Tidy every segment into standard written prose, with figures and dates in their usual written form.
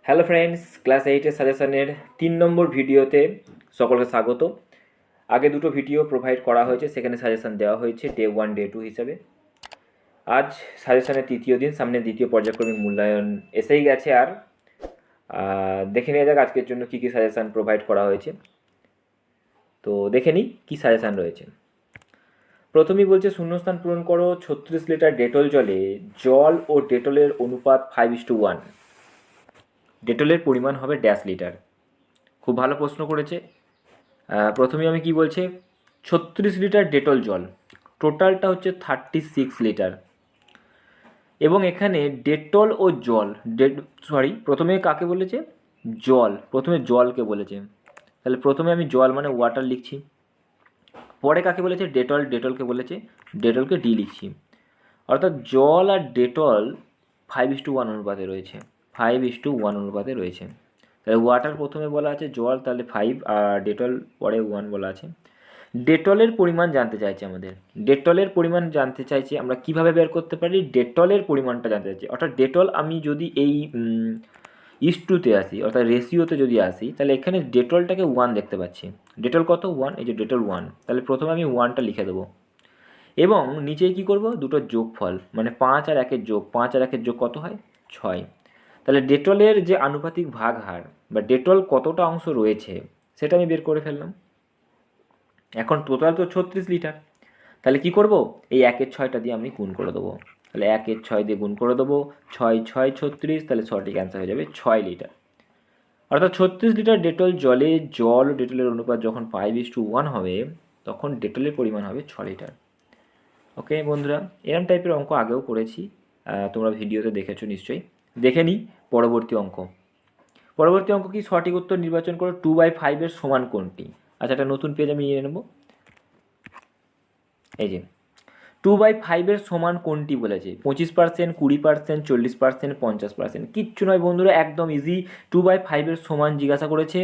Hello friends, class 8-এর সাজেশনের 3 নম্বর ভিডিওতে সকলকে স্বাগত। আগে দুটো ভিডিও প্রোভাইড করা হয়েছে, সেখানে সাজেশন দেওয়া হয়েছে ডে 1 ডে 2 হিসেবে। আজ সাজেশনের তৃতীয় দিন, সামনে দ্বিতীয় পর্যায়ক্রমিক মূল্যায়ন এসেই গেছে। আর দেখে নেওয়া যাক আজকের জন্য কী কী সাজেশন প্রোভাইড করা হয়েছে। তো দেখে নিই কী সাজেশন রয়েছে। প্রথমেই বলছে শূন্যস্থান পূরণ করো 36 লিটার ডেটল জলে জল ও ডেটলের অনুপাত 5:1। ডেটলের পরিমাণ হবে ড্যাশ লিটার। খুব ভালো প্রশ্ন করেছে। প্রথমে আমি কি বলছে 36 লিটার ডেটল জল, টোটালটা হচ্ছে 36 লিটার। এবং এখানে ডেটল ও জল প্রথমে কাকে বলেছে? জল। প্রথমে জলকে বলেছে, তাহলে প্রথমে আমি জল মানে ওয়াটার লিখছি। পরে কাকে বলেছে? ডেটল। ডেটলকে বলেছে, ডেটলকে ডি লিখছি। অর্থাৎ জল আর ডেটল 5:1 অনুপাতে রয়েছে। 5:1 অনুপাতে রয়েছে। তাহলে ওয়াটার প্রথমে বলা আছে, জল তাহলে 5 আর ডেটল পরে 1 বলা আছে। ডেটলের পরিমাণ জানতে চাইছে আমাদের। ডেটলের পরিমাণ জানতে চাইছে, আমরা কিভাবে বের করতে পারি? ডেটলের পরিমাণটা জানতে চাইছি। অর্থাৎ ডেটল আমি যদি এই ইস্টুতে আসি, অর্থাৎ রেশিওতে যদি আসি, তাহলে এখানে ডেটলটাকে 1 দেখতে পাচ্ছি। ডেটল কত? 1। এই যে ডেটল 1, তাহলে প্রথমে আমি 1টা লিখে দেবো। এবং নিচে কি করব? দুটো যোগফল, মানে 5 আর 1-এর যোগ। 5 আর 1-এর যোগ কত হয়? 6। তাহলে ডেটলের যে আনুপাতিক ভাগ হার বা ডেটল কতটা অংশ রয়েছে সেটা আমি বের করে ফেললাম। এখন টোটাল তো 36 লিটার, তাহলে কি করব? এই 1-এর 6টা দিয়ে আমি গুণ করে দেবো। তাহলে 1-এর 6 দিয়ে গুণ করে দেবো, 6 6 36, তাহলে সঠিক অ্যান্সার হয়ে যাবে 6 লিটার। অর্থাৎ 36 লিটার ডেটল জলে জল ও ডেটলের অনুপাত যখন 5:1 হবে, তখন ডেটলের পরিমাণ হবে 6 লিটার। ওকে বন্ধুরা, এরম টাইপের অঙ্ক আগেও করেছি, তোমরা ভিডিওতে দেখেছো নিশ্চয়ই। দেখে নিই পরবর্তী অঙ্ক। পরবর্তী অঙ্ক কি? সঠিক উত্তর নির্বাচন করো 2/5 সমান কোনটি? আচ্ছা, একটা নতুন পেজ আমি নিয়ে নেব। এই যে 2/5 সমান কোনটি বলেছে। 25%, 20%, 40%, 50%। কিচ্ছু নয় বন্ধুরা, একদম ইজি। 2/5 সমান জিজ্ঞাসা করেছে,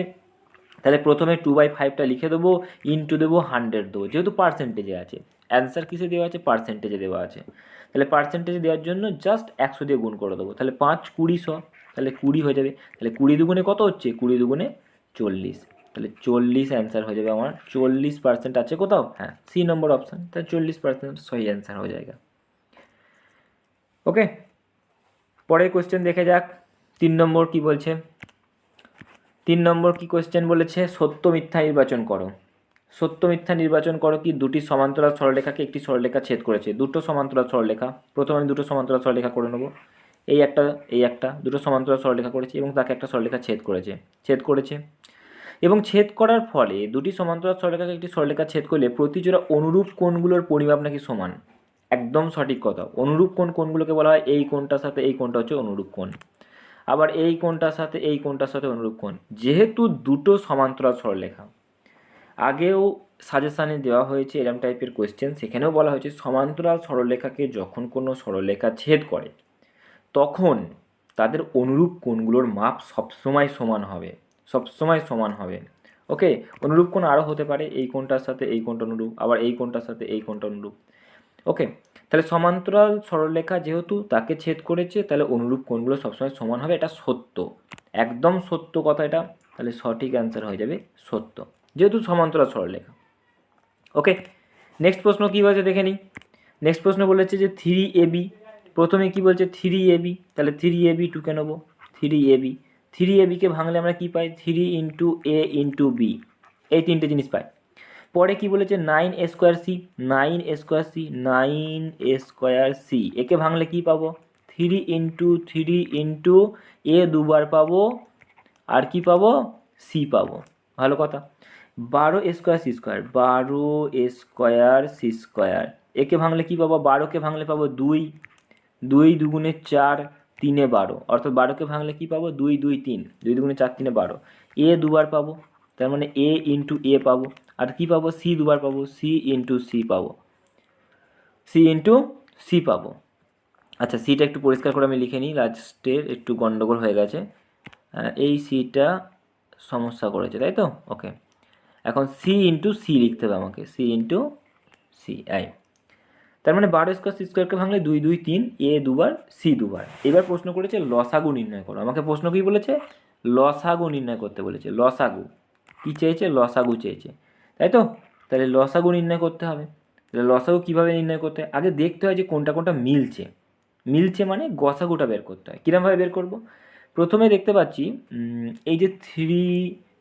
তাহলে প্রথমে 2/5টা লিখে দেবো, ইন্টু দেবো 100 দেবো, যেহেতু পার্সেন্টেজে আছে। অ্যান্সার কিসে দেওয়া আছে? পার্সেন্টেজে দেওয়া আছে। তাহলে পার্সেন্টেজে দেওয়ার জন্য জাস্ট 100 দিয়ে গুণ করে দেবো। তাহলে 5 20 100, তাহলে 20 হয়ে যাবে। তাহলে 20 দুগুণে কত হচ্ছে? 20 দুগুণে 40। তাহলে 40 অ্যান্সার হয়ে যাবে আমার। 40% আছে কোথাও? হ্যাঁ, সি নম্বর অপশান। তাহলে 40% সহি অ্যান্সার হয়ে যায়গা। ওকে, পরের কোয়েশ্চেন দেখে যাক। 3 নম্বর কি বলছে? 3 নম্বর কি কোয়েশ্চেন বলেছে? সত্য মিথ্যা নির্বাচন করো। সত্য মিথ্যা নির্বাচন করো কি? দুটি সমান্তরাল সরলরেখাকে একটি সরলরেখা ছেদ করেছে। দুটো সমান্তরাল সরলরেখা, প্রথমে আমি দুটো সমান্তরাল সরলরেখা করে নেব। এই একটা দুটো সমান্তরাল সরলরেখা করেছে এবং তাকে একটা সরলরেখা ছেদ করেছে। এবং ছেদ করার ফলে দুটি সমান্তরাল সরলরেখাকে একটি সরলরেখা ছেদ করলে প্রতিজোড়া অনুরূপ কোণগুলোর পরিমাপ নাকি সমান। একদম সঠিক কথা। অনুরূপ কোণগুলোকে বলা হয় এই কোণটার সাথে এই কোণটা হচ্ছে অনুরূপ কোণ। আবার এই কোণটার সাথে এই কোণটার সাথে অনুরূপ কোণ, যেহেতু দুটো সমান্তরাল সরলরেখা। আগেও সাজেশানে দেওয়া হয়েছে এরম টাইপের কোয়েশ্চেন, সেখানেও বলা হয়েছে সমান্তরাল সরলরেখাকে যখন কোনো সরলরেখা ছেদ করে তখন তাদের অনুরূপ কোণগুলোর মাপ সবসময় সমান হবে। ওকে, অনুরূপ কোণ আরও হতে পারে, এই কোণটার সাথে এই কোণটা অনুরূপ, আবার এই কোণটার সাথে এই কোণটা অনুরূপ। ওকে, তাহলে সমান্তরাল সরলরেখা যেহেতু তাকে ছেদ করেছে, তাহলে অনুরূপ কোণগুলো সবসময় সমান হবে। এটা সত্য, একদম সত্য কথা এটা। তাহলে সঠিক অ্যান্সার হয়ে যাবে সত্য, যেহেতু সমান্তরাল সরলরেখা। ওকে, নেক্সট প্রশ্ন কী বলেছে দেখে নিই। নেক্সট প্রশ্ন বলেছে যে 3AB। প্রথমে কি বলছে? 3AB, তাহলে 3AB টুকে নেবো। 3AB, 3ABকে ভাঙলে আমরা কি পাই? 3 ইন্টু A ইন্টু বি, এই তিনটে জিনিস পাই। পরে কি বলেছে? 9A square C, 9A square C, 9A square C, একে ভাঙলে কি পাবো? 3 ইন্টু এ দুবার পাবো, আর কি পাবো? সি পাবো। ভালো কথা। 12A square C square, 12A square C square, একে ভাঙলে কি পাবো? 12কে ভাঙলে পাবো 2, 2 দুগুণে 4, 3-এ 12, অর্থাৎ 12কে ভাঙলে কি পাবো? 2 2 3, 2 দুগুণে 4, 3-এ 12। এ দুবার পাবো, তার মানে এ ইন্টু এ পাবো। আর কি পাবো? সি দুবার পাবো, সি ইন্টু সি পাবো, আচ্ছা, সিটা একটু পরিষ্কার করে আমি লিখে নিই, লাস্টের একটু গন্ডগোল হয়ে গেছে। এই সিটা সমস্যা করেছে, তাই তো? ওকে, এখন সি ইন্টু সি লিখতে হবে আমাকে, সি ইন্টু সি। তার মানে 12 স্কোয়ার সি স্কোয়ারকে ভাঙলে 2 2 3, এ দুবার সি দুবার। এবার প্রশ্ন করেছে লসাগু নির্ণয় করো। আমাকে প্রশ্ন কী বলেছে? লসাগু নির্ণয় করতে বলেছে। লসাগু কী চেয়েছে? লসাগু চেয়েছে, তাই তো? তাহলে লসাগু নির্ণয় করতে হবে। তাহলে লসাগু কীভাবে নির্ণয় করতে হয়? আগে দেখতে হয় যে কোনটা কোনটা মিলছে। মিলছে মানে গসাগুটা বের করতে হয়। কীরকমভাবে বের করব? প্রথমে দেখতে পাচ্ছি এই যে 3,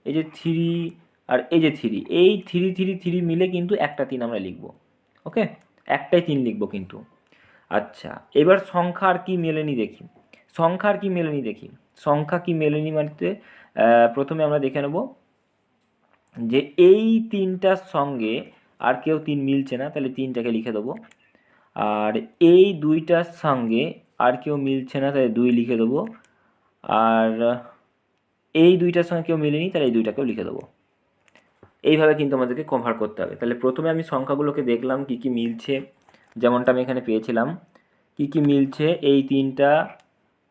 এই যে 3 আর এই যে 3, এই 3 3 3 মিলে কিন্তু একটা 3 আমরা লিখব। ওকে, একটাই 3 লিখব কিন্তু। আচ্ছা, এবার সংখ্যা আর কি মেলেনি দেখি। সংখ্যা আর কি মেলেনি দেখি। সংখ্যা কি মেলেনি মানে প্রথমে আমরা দেখে নেব যে এই 3টার সঙ্গে আর কেউ 3 মিলছে না, তাহলে 3টাকে লিখে দেবো। আর এই 2টার সঙ্গে আর কেউ মিলছে না, তাহলে 2 লিখে দেবো। আর এই 2টার সঙ্গে কেউ মিলেনি, তাহলে এই 2টাকেও লিখে দেবো। এইভাবে কিন্তু আমাদেরকে কভার করতে হবে। তাহলে প্রথমে আমি সংখ্যাগুলোকে দেখলাম কি কি মিলছে, যেমনটা আমি এখানে পেয়েছিলাম। কি কি মিলছে? এই 3টা,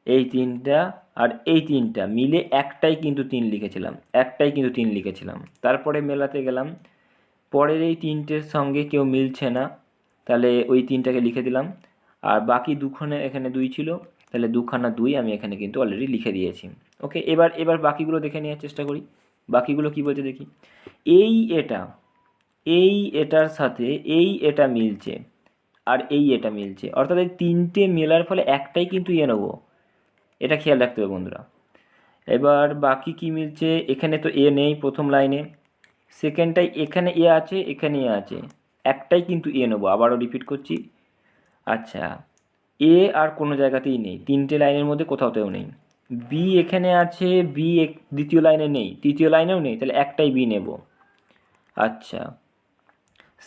এই 3টা আর এই 3টা মিলে একটাই কিন্তু 3 লিখেছিলাম, একটাই কিন্তু 3 লিখেছিলাম। তারপরে মেলাতে গেলাম, পরের এই 3টের সঙ্গে কেউ মিলছে না, তাহলে ওই 3টাকে লিখে দিলাম। আর বাকি দুখানে এখানে 2 ছিল, তাহলে দুখানা 2 আমি এখানে কিন্তু অলরেডি লিখে দিয়েছি। ওকে, এবার বাকিগুলো দেখে নেওয়ার চেষ্টা করি। বাকিগুলো কী বলছে দেখি। এই এটার সাথে এটা মিলছে, আর এটা মিলছে, অর্থাৎ এই 3টে মেলার ফলে একটাই কিন্তু নেব। এটা খেয়াল রাখতে হবে বন্ধুরা। এবার বাকি কি মিলছে? এখানে তো নেই প্রথম লাইনে, সেকেন্ডটাই এখানে আছে, এখানে আছে, একটাই কিন্তু নেব। আবারও রিপিট করছি। আচ্ছা, আর কোনো জায়গাতেই নেই, 3টে লাইনের মধ্যে কোথাওতেও নেই। বি এখানে আছে, বি দ্বিতীয় লাইনে নেই, তৃতীয় লাইনেও নেই, তাহলে একটাই বি নেব। আচ্ছা,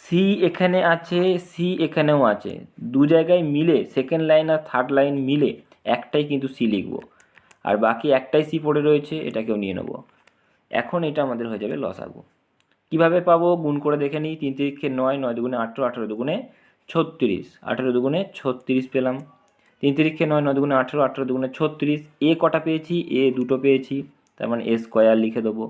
সি এখানে আছে, সি এখানেও আছে, দু জায়গায় মিলে সেকেন্ড লাইন আর থার্ড লাইন মিলে একটাই কিন্তু সি লিখব। আর বাকি একটাই সি পড়ে রয়েছে, এটাকেও নিয়ে নেব। এখন এটা আমাদের হয়ে যাবে লসাগু। কীভাবে পাবো? গুণ করে দেখে নিই। 3 3 9, 9 দুগুণে 18, 18 দুগুণে 36, 18 দুগুণে 36 পেলাম। 3 3 9, 9 দুগুণে 18, 18 দুগুণে 36। এ কটা পেয়েছি? এ দুটো পেয়েছি, তার মানে এ স্কোয়ার লিখে দেবো।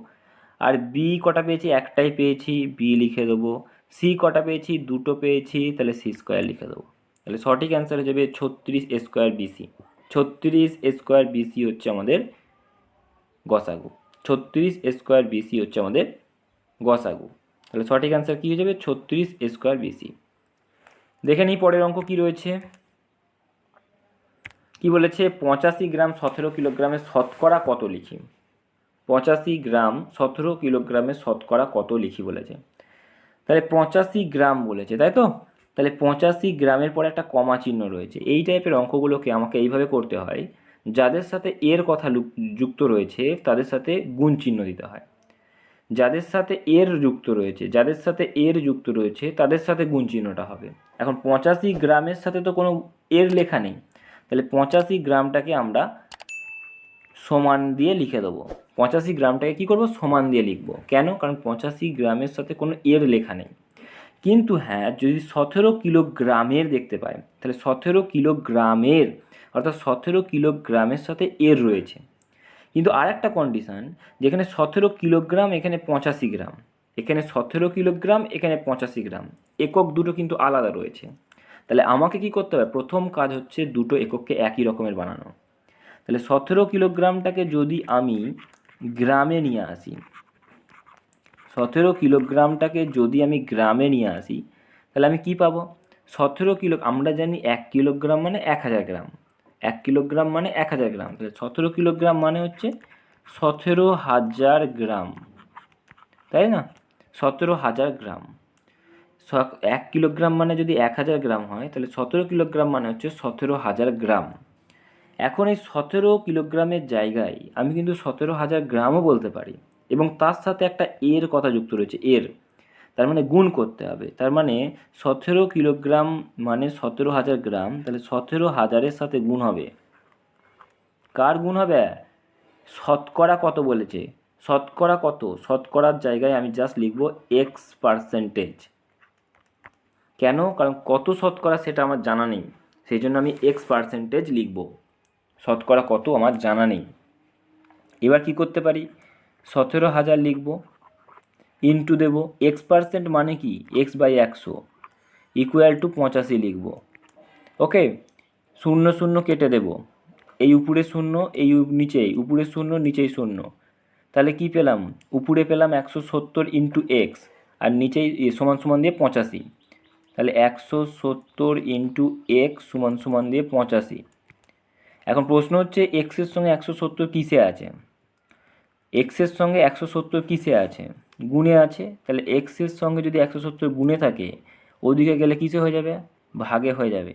আর বি কটা পেয়েছি? একটাই পেয়েছি, বি লিখে দেবো। সি কটা পেয়েছি? দুটো পেয়েছি, তাহলে সি স্কোয়ার লিখে দেবো। তাহলে সঠিক অ্যান্সার হয়ে যাবে 36 স্কোয়ার বিসি। 36 স্কোয়ার বিসি হচ্ছে আমাদের গসাগু। 36 স্কোয়ার বিসি হচ্ছে আমাদের গসাগু। তাহলে সঠিক অ্যান্সার কী হয়ে যাবে? 36 স্কোয়ার বিসি। দেখে নিই পরের অঙ্ক কী রয়েছে। কি বলেছে? 85 গ্রাম 17 কিলোগ্রামের শতকরা কত লিখি। 85 গ্রাম 17 কিলোগ্রামের শতকরা কত লিখি বলেছে। তাহলে 85 গ্রাম বলেছে, তাই তো? তাহলে 85 গ্রামের পরে একটা কমা চিহ্ন রয়েছে। এই টাইপের অঙ্কগুলোকে আমাকে এইভাবে করতে হয়, যাদের সাথে এর কথা যুক্ত রয়েছে তাদের সাথে গুণ চিহ্ন দিতে হয়, যাদের সাথে এর যুক্ত রয়েছে, যাদের সাথে এর যুক্ত রয়েছে তাদের সাথে গুণ চিহ্নটা হবে। এখন 85 গ্রামের সাথে তো কোনো এর লেখা নেই, তাহলে 85 গ্রামটাকে আমরা সমান দিয়ে লিখে দেবো। 85 গ্রামটাকে কী করবো? সমান দিয়ে লিখবো। কেন? কারণ 85 গ্রামের সাথে কোনো এর লেখা নেই। কিন্তু হ্যাঁ, যদি 17 কিলোগ্রামের দেখতে পাই, তাহলে 17 কিলোগ্রামের অর্থাৎ 17 কিলোগ্রামের সাথে এর রয়েছে। কিন্তু আর একটা কন্ডিশান, যেখানে 17 কিলোগ্রাম এখানে 85 গ্রাম, এখানে 17 কিলোগ্রাম এখানে 85 গ্রাম, একক দুটো কিন্তু আলাদা রয়েছে। তাহলে আমাকে কি করতে হবে? প্রথম কাজ হচ্ছে দুটো একককে একই রকমের বানানো। তাহলে 17 কিলোগ্রামটাকে যদি আমি গ্রামে নিয়ে আসি, 17 কিলোগ্রামটাকে যদি আমি গ্রামে নিয়ে আসি, তাহলে আমি কি পাবো? 17 কিলো, আমরা জানি 1 কিলোগ্রাম মানে 1000 গ্রাম, 1 কিলোগ্রাম মানে 1000 গ্রাম। তাহলে 17 কিলোগ্রাম মানে হচ্ছে 17,000 গ্রাম, তাই না? 17,000 গ্রাম। 1 কিলোগ্রাম মানে যদি 1000 গ্রাম হয়, তাহলে 17 কিলোগ্রাম মানে হচ্ছে 17,000 গ্রাম। এখন এই 17 কিলোগ্রামের জায়গায় আমি কিন্তু 17,000 গ্রামও বলতে পারি, এবং তার সাথে একটা এর কথা যুক্ত রয়েছে, এর, তার মানে গুণ করতে হবে। তার মানে 17 কিলোগ্রাম মানে 17,000 গ্রাম, তাহলে 17,000-এর সাথে গুণ হবে। কার গুণ হবে? শতকরা কত বলেছে, শতকরা কত, শতকরার জায়গায় আমি জাস্ট লিখব এক্স পার্সেন্টেজ। কেন? কারণ কত শতকরা সেটা আমার জানা নেই, সেই জন্য আমি এক্স পার্সেন্টেজ লিখব। শতকরা কত আমার জানা নেই। এবার কি করতে পারি? 17,000 লিখব, ইন্টু দেব, এক্স পার্সেন্ট মানে কি? এক্স বাই 100, ইকুয়াল টু 85 লিখব। ওকে, 0 0 কেটে দেব, এই উপরে 0, এই নিচেই, উপরে 0 নিচেই 0, তাহলে কি পেলাম, উপরে পেলাম 170 ইন্টু এক্স, আর নিচেই সমান সমান দিয়ে 85, তাহলে 170 ইন্টু এক্স সমান সমান দিয়ে 85। এখন প্রশ্ন হচ্ছে এক্সের সঙ্গে 170 কিসে আছে, এক্সের সঙ্গে 170 কিসে আছে, গুণে আছে, তাহলে এক্সের সঙ্গে যদি 170 গুণে থাকে ওদিকে গেলে কিসে হয়ে যাবে, ভাগে হয়ে যাবে,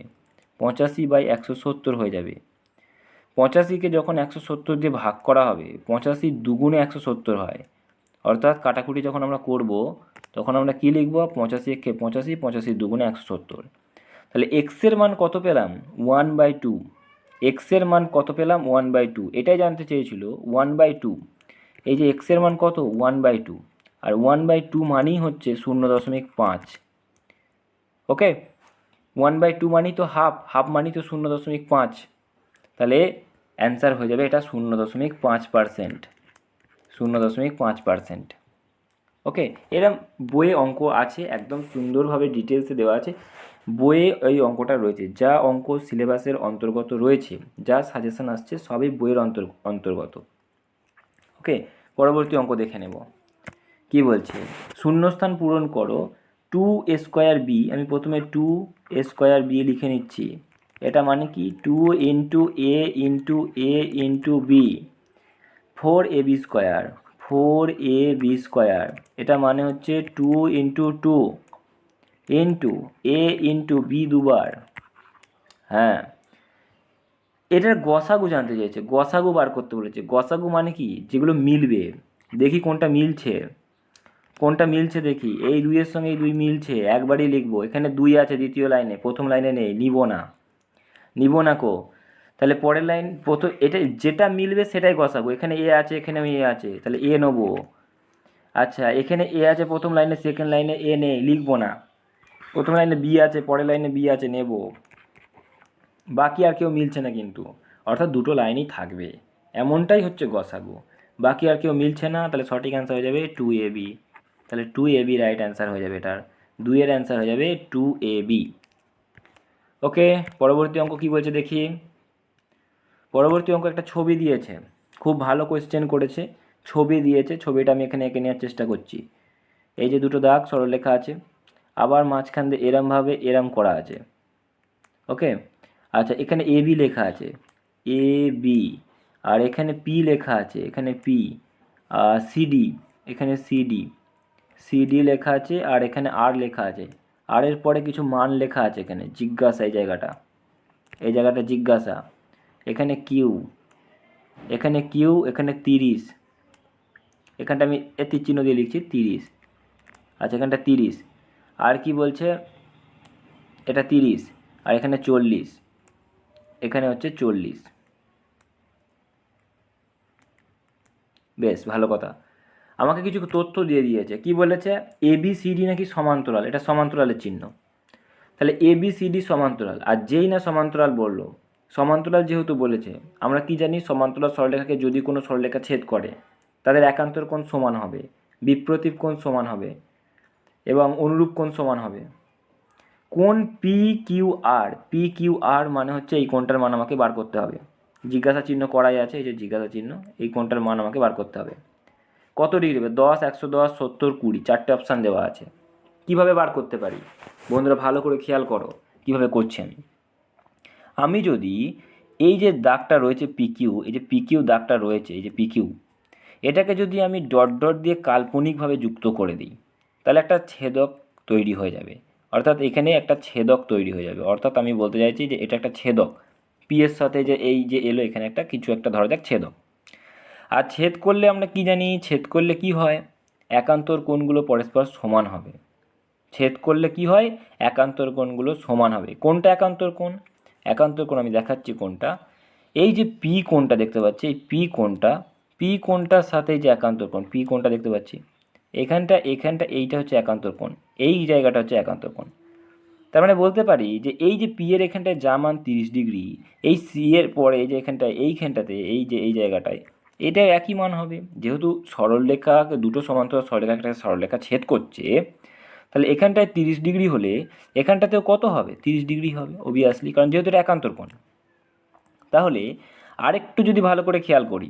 85/170 হয়ে যাবে। 85কে যখন 170 দিয়ে ভাগ করা হবে, 85 দুগুণে 170 হয়, অর্থাৎ কাটাকুটি যখন আমরা করব তখন আমরা কী লিখব, 85 কে 85, 85 দুগুণে 170। তাহলে এক্সের মান কত পেলাম, 1/2। এক্সের মান কত পেলাম, 1/2, এটাই জানতে চেয়েছিল, 1/2। এই যে এক্সের মান কত, 1/2, আর 1/2 মানেই হচ্ছে 0.5। ওকে, 1/2 মানেই তো হাফ, হাফ মানেই তো 0.5, তাহলে অ্যান্সার হয়ে যাবে এটা 0.5%, 0.5%। ওকে, এরম বইয়ে অঙ্ক আছে, একদম সুন্দরভাবে ডিটেলসে দেওয়া আছে, বইয়ে এই অঙ্কটা রয়েছে, যা অঙ্ক সিলেবাসের অন্তর্গত রয়েছে, যা সাজেশন আসছে সবই বইয়ের অন্তর্গত। ওকে, পরবর্তী অঙ্ক দেখে নেব। কি বলছে, শূন্যস্থান পূরণ করো 2a² b। আমি প্রথমে 2a² b লিখে নিচ্ছি, এটা মানে কি 2 into a into a into b, 4ab², 4ab², এটা মানে হচ্ছে 2 into 2 into a into b দুবার। হ্যাঁ, এটার গসাগু জানতে চাইছে, গসাগু বার করতে বলেছে। গসাগু মানে কি, যেগুলো মিলবে, দেখি কোনটা মিলছে, কোনটা মিলছে দেখি, এই 2-এর সঙ্গে এই 2 মিলছে, একবারই লিখবো। এখানে 2 আছে দ্বিতীয় লাইনে, প্রথম লাইনে নেই, নিব না কো, তাহলে পরের লাইন প্রথম, এটা যেটা মিলবে সেটাই গসাগু। এখানে এ আছে, এখানেও এ আছে, তাহলে এ নেবো। আচ্ছা, এখানে এ আছে প্রথম লাইনে, সেকেন্ড লাইনে এ নেই, লিখবো না। প্রথম লাইনে বি আছে, পরের লাইনে বি আছে, নেব। বাকি আর কেউ মিলছে না কিন্তু, অর্থাৎ দুটো লাইনই থাকবে, এমনটাই হচ্ছে গসাগু। বাকি আর কেউ মিলছে না, তাহলে সঠিক অ্যান্সার হয়ে যাবে 2ab। তাহলে 2ab রাইট অ্যান্সার হয়ে যাবে, এটার 2-এর অ্যান্সার হয়ে যাবে 2ab। ওকে, পরবর্তী অঙ্ক কি বলছে দেখি। পরবর্তী অঙ্ক একটা ছবি দিয়েছে, খুব ভালো কোয়েশ্চেন করেছে, ছবি দিয়েছে, ছবিটা আমি এখানে এঁকে নেওয়ার চেষ্টা করছি। এই যে দুটো দাগ সরলরেখা আছে, আবার মাঝখান দিয়ে এরমভাবে এরম করা আছে। ওকে, আচ্ছা, এখানে এ বি লেখা আছে, এ বি, আর এখানে পি লেখা আছে, এখানে পি, সিডি, এখানে সিডি, সিডি লেখা আছে, আর এখানে আর লেখা আছে, আর এর পরে কিছু মান লেখা আছে, এখানে জিজ্ঞাসা, এই জায়গাটা জিজ্ঞাসা, এখানে কিউ, এখানে কিউ, এখানে 30, এখানটা আমি তীর চিহ্ন দিয়ে লিখছি 30। আচ্ছা, এখানটা 30, আর কি বলছে, এটা 30, আর এখানে 40, এখানে হচ্ছে 40। বেশ ভালো কথা, আমাকে কিছু তথ্য দিয়ে দিয়েছে। কি বলেছে, এ বি সি ডি নাকি সমান্তরাল, এটা সমান্তরালের চিহ্ন, তাহলে এ বি সি ডি সমান্তরাল। আর যেই না সমান্তরাল বললো, সমান্তরাল যেহেতু বলেছে, আমরা কি জানি, সমান্তরাল সরলরেখাকে যদি কোনো সরলরেখা ছেদ করে তাদের একান্তর কোণ সমান হবে, বিপ্রতীপ কোণ সমান হবে, এবং অনুরূপ কোণ সমান হবে। কোণ P Q R, P Q R মানে হচ্ছে এই কোণটার মান আমাকে বার করতে হবে, জিজ্ঞাসা চিহ্ন করাই আছে, এই যে জিজ্ঞাসা চিহ্ন, এই কোণটার মান আমাকে বার করতে হবে। কত ডিগ্রি হবে, 10, 110, 70, 20, চারটে অপশান দেওয়া আছে। কিভাবে বার করতে পারি বন্ধুরা, ভালো করে খেয়াল করো কিভাবে করছি আমি যদি এই যে দাগটা রয়েছে পিকিউ, এই যে পিকিউ দাগটা রয়েছে, এই যে পিকিউ, এটাকে যদি আমি ডট ডট দিয়ে কাল্পনিকভাবে যুক্ত করে দিই, তাহলে একটা ছেদক তৈরি হয়ে যাবে, অর্থাৎ এখানে একটা ছেদক তৈরি হয়ে যাবে। অর্থাৎ আমি বলতে চাইছি যে এটা একটা ছেদক, পি এর সাথে যে এই যে এলো, এখানে একটা কিছু একটা ধরা যাক ছেদক। আর ছেদ করলে আমরা কি জানি, ছেদ করলে কি হয়, একান্তর কোণগুলো পরস্পর সমান হবে। ছেদ করলে কি হয়, একান্তর কোণগুলো সমান হবে। কোনটা একান্তর কোণ, একান্তর কোণ আমি দেখাচ্ছি কোনটা, এই যে পি কোণটা দেখতে পাচ্ছি, এই পি কোণটার সাথে যে একান্তর কোণ, পি কোণটা দেখতে পাচ্ছি, এখানটা এইটা হচ্ছে একান্তর কোণ, এই জায়গাটা হচ্ছে একান্তর কোণ। তার মানে বলতে পারি যে এই যে পি এর এখানটায় যা মান 30 ডিগ্রি, এই সি এর পরে এই যে এখানটায়, এইখানটাতে এই যে এই জায়গাটায় এটা একই মান হবে। যেহেতু সরলরেখা, দুটো সমান্তরাল সরলরেখা একটা সরলরেখা ছেদ করছে, তাহলে এখানটায় 30 ডিগ্রি হলে এখানটাতেও কত হবে? 30 ডিগ্রি হবে অবভিয়াসলি, কারণ যেহেতু এটা একান্তর কোণ। তাহলে আরেকটু যদি ভালো করে খেয়াল করি,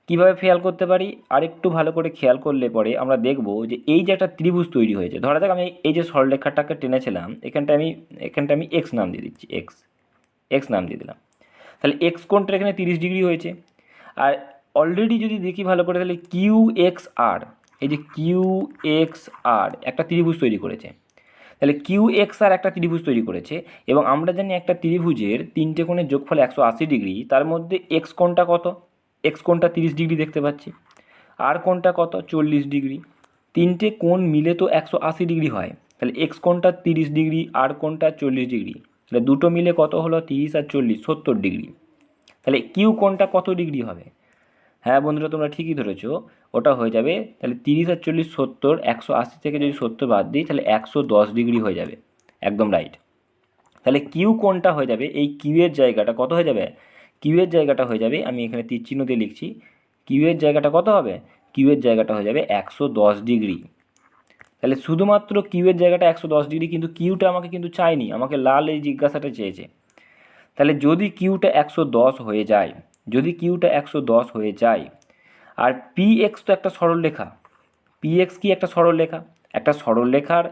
কীভাবে খেয়াল করতে পারি? আরেকটু ভালো করে খেয়াল করলে পরে আমরা দেখব যে এই যে একটা ত্রিভুজ তৈরি হয়েছে, ধরা যাক আমি এই যে সরলরেখাটাকে টেনেছিলাম, এখানটা আমি এক্স নাম দিয়ে দিচ্ছি, এক্স নাম দিয়ে দিলাম। তাহলে এক্স কোণটা এখানে 30 ডিগ্রি হয়েছে। আর অলরেডি যদি দেখি ভালো করে, তাহলে কিউ এক্স আর, এই যে কিউ এক্স আর একটা ত্রিভুজ তৈরি করেছে। তাহলে কিউ এক্স আর একটা ত্রিভুজ তৈরি করেছে, এবং আমরা জানি একটা ত্রিভুজের তিনটে কোণের যোগফল 180 ডিগ্রি। তার মধ্যে এক্স কোণটা কত? এক্স কোণটা 30 ডিগ্রি দেখতে পাচ্ছি, আর কোণটা কত? 40 ডিগ্রি। তিনটে কোণ মিলে তো 180 ডিগ্রি হয়। তাহলে এক্স কোণটা 30 ডিগ্রি, আর কোণটা 40 ডিগ্রি। তাহলে দুটো মিলে কত হলো? 30 আর 40, 70 ডিগ্রি। তাহলে কিউ কোণটা কত ডিগ্রি হবে? হ্যাঁ বন্ধুরা, তোমরা ঠিকই ধরেছো, ওটা হয়ে যাবে তাহলে 30 আর 40, 70, 180 থেকে যদি 70 বাদ দিই তাহলে 110 ডিগ্রি হয়ে যাবে। একদম রাইট। তাহলে কিউ কোণটা হয়ে যাবে, এই কিউ এর জায়গাটা কত হয়ে যাবে? কিউ এর জায়গাটা হয়ে যাবে, আমি এখানে তীর চিহ্ন দিয়ে লিখছি, কিউ এর জায়গাটা কত হবে? কিউ এর জায়গাটা হয়ে যাবে 110 ডিগ্রি। তাহলে শুধুমাত্র কিউ এর জায়গাটা 110 ডিগ্রি, কিন্তু কিউটা আমাকে কিন্তু চাইনি, আমাকে লাল এই জিজ্ঞাসাটা চেয়েছে। তাহলে যদি কিউটা 110 হয়ে যায়, যদি কিউটা 110 হয়ে যায়, আর পি এক্স তো একটা সরলরেখা, পি এক্স কি একটা সরলরেখা? একটা সরলরেখার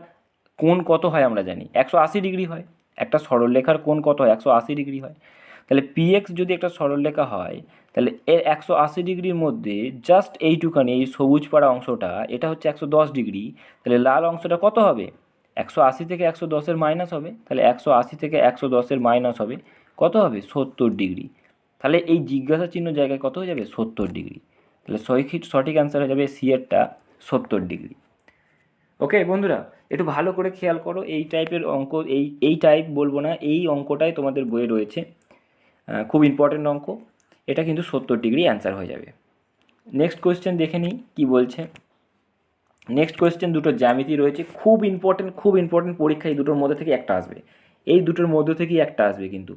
কোণ কত হয় আমরা জানি, 180 ডিগ্রি হয়। একটা সরলরেখার কোণ কত হয়? 180 ডিগ্রি হয়। তাহলে পি এক্স যদি একটা সরলরেখা হয়, তাহলে এর 180 ডিগ্রির মধ্যে জাস্ট এইটুখানি, এই সবুজ পাড়া অংশটা, এটা হচ্ছে 110 ডিগ্রি। তাহলে লাল অংশটা কত হবে? 180 থেকে 110-এর মাইনাস হবে। তাহলে 180 থেকে 110-এর মাইনাস হবে কত হবে? 70 ডিগ্রি। তাহলে এই জিজ্ঞাসা চিহ্ন জায়গায় কত হয়ে যাবে? 70 ডিগ্রি। তাহলে সঠিক অ্যান্সার হয়ে যাবে সি এরটা, 70 ডিগ্রি। ওকে বন্ধুরা, একটু ভালো করে খেয়াল করো, এই টাইপের অঙ্ক, এই টাইপ বলবো না, এই অঙ্কটাই তোমাদের বইয়ে রয়েছে, খুব ইম্পর্টেন্ট অঙ্ক। এটা কিন্তু 70 ডিগ্রি অ্যান্সার হয়ে যাবে। নেক্সট কোয়েশ্চেন দেখে নিই কী বলছে। নেক্সট কোয়েশ্চেন দুটো জ্যামিতি রয়েছে, খুব ইম্পর্টেন্ট পরীক্ষা এই দুটোর মধ্যে থেকে একটা আসবে, এই দুটোর মধ্যে থেকেই একটা আসবে। কিন্তু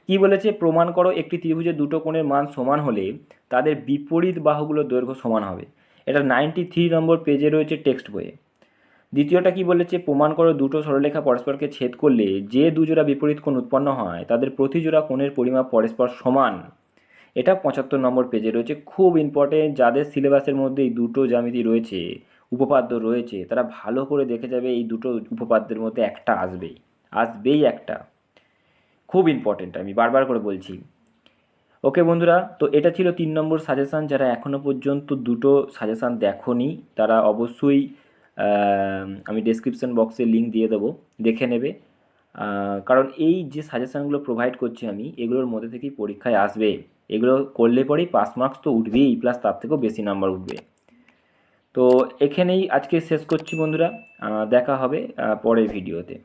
কি বলেছে? প্রমাণ করো একটি ত্রিভুজের দুটো কোণের মান সমান হলে তাদের বিপরীত বাহুগুলোর দৈর্ঘ্য সমান হবে। এটা 93 নম্বর পেজে রয়েছে টেক্সট বইয়ে। দ্বিতীয়টা কি বলেছে? প্রমাণ করো দুটো সরলরেখা পরস্পরকে ছেদ করলে যে দুজোড়া বিপরীত কোণ উৎপন্ন হয় তাদের প্রতি জোড়া কোণের পরিমাপ পরস্পর সমান। এটা 75 নম্বর পেজে রয়েছে, খুব ইম্পর্টেন্ট। যাদের সিলেবাসের মধ্যে এই দুটো জ্যামিতি রয়েছে, উপপাদ্য রয়েছে, তারা ভালো করে দেখে যাবে, এই দুটো উপপাদ্যের মধ্যে একটা আসবেই একটা। খুব ইম্পর্টেন্ট, আমি বারবার করে বলছি। ওকে বন্ধুরা, তো এটা ছিল 3 নম্বর সাজেশান। যারা এখনও পর্যন্ত দুটো সাজেশান দেখোনি তারা অবশ্যই আমি ডেসক্রিপশন বক্সে লিঙ্ক দিয়ে দেবো, দেখে নেবে। কারণ এই যে সাজেশানগুলো প্রোভাইড করছি আমি, এগুলোর মধ্যে থেকেই পরীক্ষায় আসবে। এগুলো করলে পরেই পাস মার্কস তো উঠবেই, প্লাস তার থেকেও বেশি নাম্বার উঠবে। তো এখানেই আজকে শেষ করছি বন্ধুরা, দেখা হবে পরের ভিডিওতে।